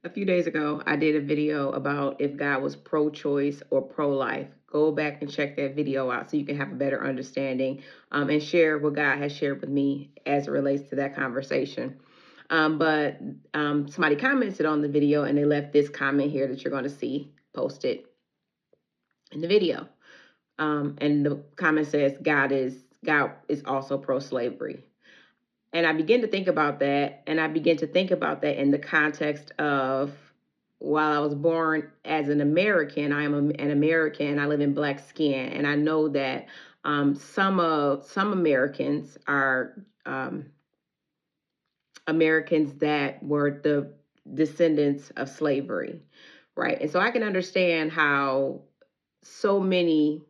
A few days ago, I did a video about if God was pro choice or pro life. Go back and check that video out so you can have a better understanding and share what God has shared with me as it relates to that conversation. But somebody commented on the video and they left this comment here that you're going to see posted in the video. And the comment says, God is also pro slavery. And I begin to think about that, and I begin to think about that in the context of while I was born as an American, I am an American. I live in black skin, and I know that some Americans are Americans that were the descendants of slavery, right? And so I can understand how so many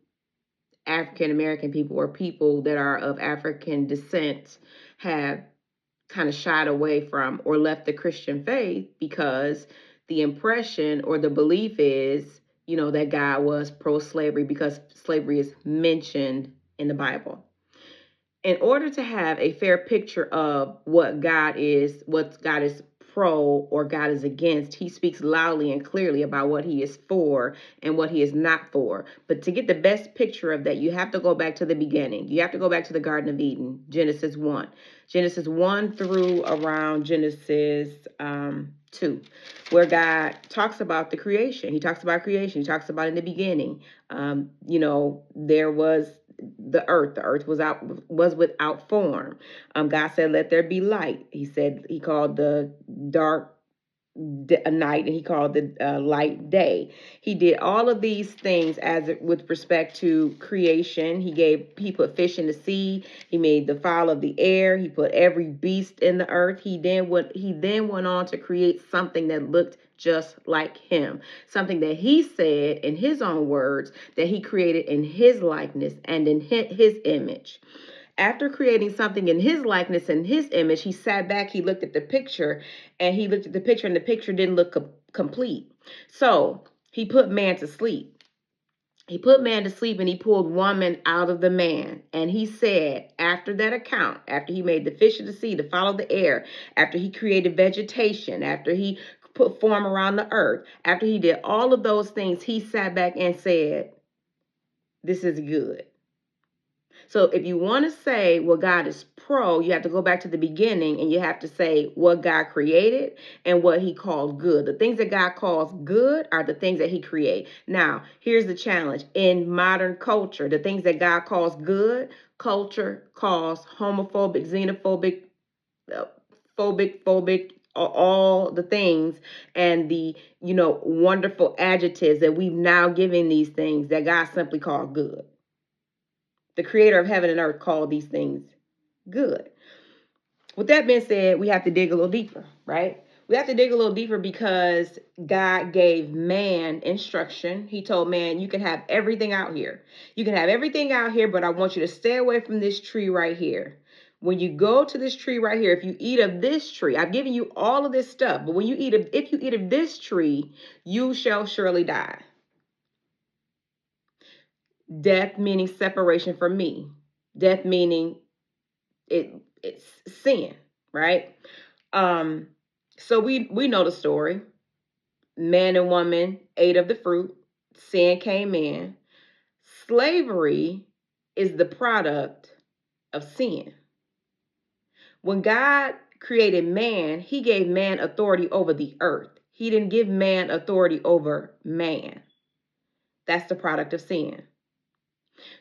African American people or people that are of African descent have kind of shied away from or left the Christian faith because the impression or the belief is, that God was pro slavery because slavery is mentioned in the Bible. In order to have a fair picture of what God is pro or God is against, he speaks loudly and clearly about what he is for and what he is not for. But to get the best picture of that, you have to go back to the beginning. You have to go back to the Garden of Eden, Genesis 1. Genesis 1 through around Genesis 2, where God talks about the creation. He talks about creation. He talks about in the beginning. There was the earth. The earth was without form. God said, "Let there be light." He called the dark a night, and he called the light day. He did all of these things with respect to creation. He put fish in the sea. He made the fowl of the air. He put every beast in the earth. He then went on to create something that looked just like him, something that he said in his own words that he created in his likeness and in his image. After creating something in his likeness and his image, he sat back, he looked at the picture, and the picture didn't look complete. So he put man to sleep. He put man to sleep and he pulled woman out of the man. And he said, after that account, after he made the fish of the sea, the fowl of the air, after he created vegetation, after he put form around the earth, after he did all of those things, he sat back and said, "This is good." So if you want to say, well, God is pro, you have to go back to the beginning and you have to say what God created and what he called good. The things that God calls good are the things that he create. Now, here's the challenge. In modern culture, the things that God calls good, culture calls homophobic, xenophobic, phobic, all the things and the, wonderful adjectives that we've now given these things that God simply called good. The creator of heaven and earth called these things good. With that being said, we have to dig a little deeper, right? We have to dig a little deeper because God gave man instruction. He told man, you can have everything out here. You can have everything out here, but I want you to stay away from this tree right here. When you go to this tree right here, if you eat of this tree, I've given you all of this stuff, but if you eat of this tree, you shall surely die. Death meaning separation from me. Death meaning it's sin, right? Um, so we know the story. Man and woman ate of the fruit. Sin came in. Slavery is the product of sin. When God created man, he gave man authority over the earth. He didn't give man authority over man. That's the product of sin.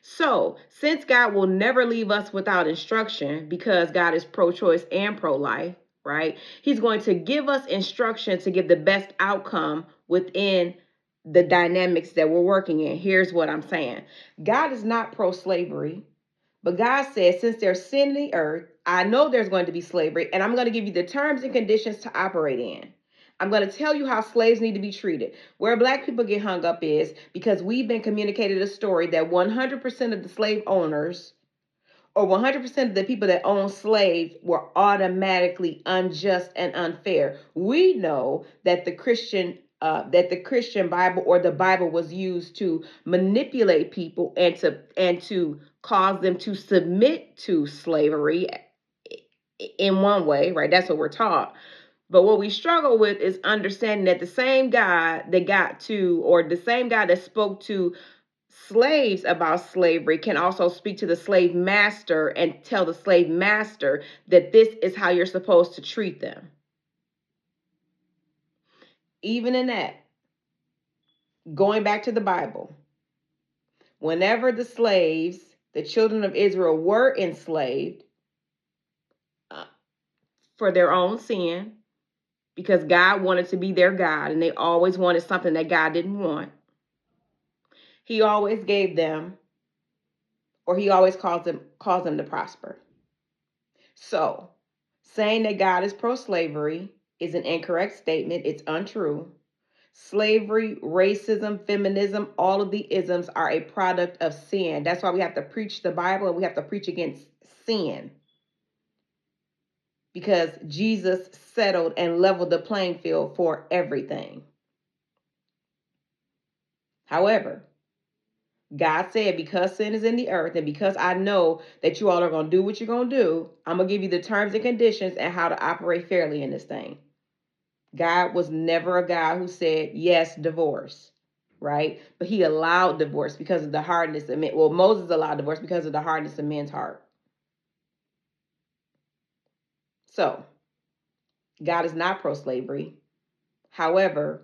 So, since God will never leave us without instruction because God is pro choice and pro life, right? He's going to give us instruction to give the best outcome within the dynamics that we're working in. Here's what I'm saying: God is not pro slavery, but God says, since there's sin in the earth, I know there's going to be slavery, and I'm going to give you the terms and conditions to operate in. I'm going to tell you how slaves need to be treated. Where black people get hung up is because we've been communicated a story that 100% of the slave owners or 100% of the people that own slaves were automatically unjust and unfair. We know that the Christian Bible or the Bible was used to manipulate people and to cause them to submit to slavery in one way, right? That's what we're taught. But what we struggle with is understanding that the same God that got to, or the same God that spoke to slaves about slavery, can also speak to the slave master and tell the slave master that this is how you're supposed to treat them. Even in that, going back to the Bible, whenever the slaves, the children of Israel, were enslaved for their own sin, because God wanted to be their God and they always wanted something that God didn't want, he always gave them, or he always caused them to prosper. So, saying that God is pro-slavery is an incorrect statement. It's untrue. Slavery, racism, feminism, all of the isms are a product of sin. That's why we have to preach the Bible and we have to preach against sin. Because Jesus settled and leveled the playing field for everything. However, God said, because sin is in the earth and because I know that you all are going to do what you're going to do, I'm going to give you the terms and conditions and how to operate fairly in this thing. God was never a God who said, yes, divorce, right? But he allowed divorce because of the hardness of men. Well, Moses allowed divorce because of the hardness of men's heart. So, God is not pro-slavery. However,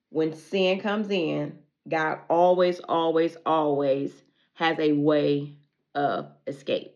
when sin comes in, God always, always, always has a way of escape.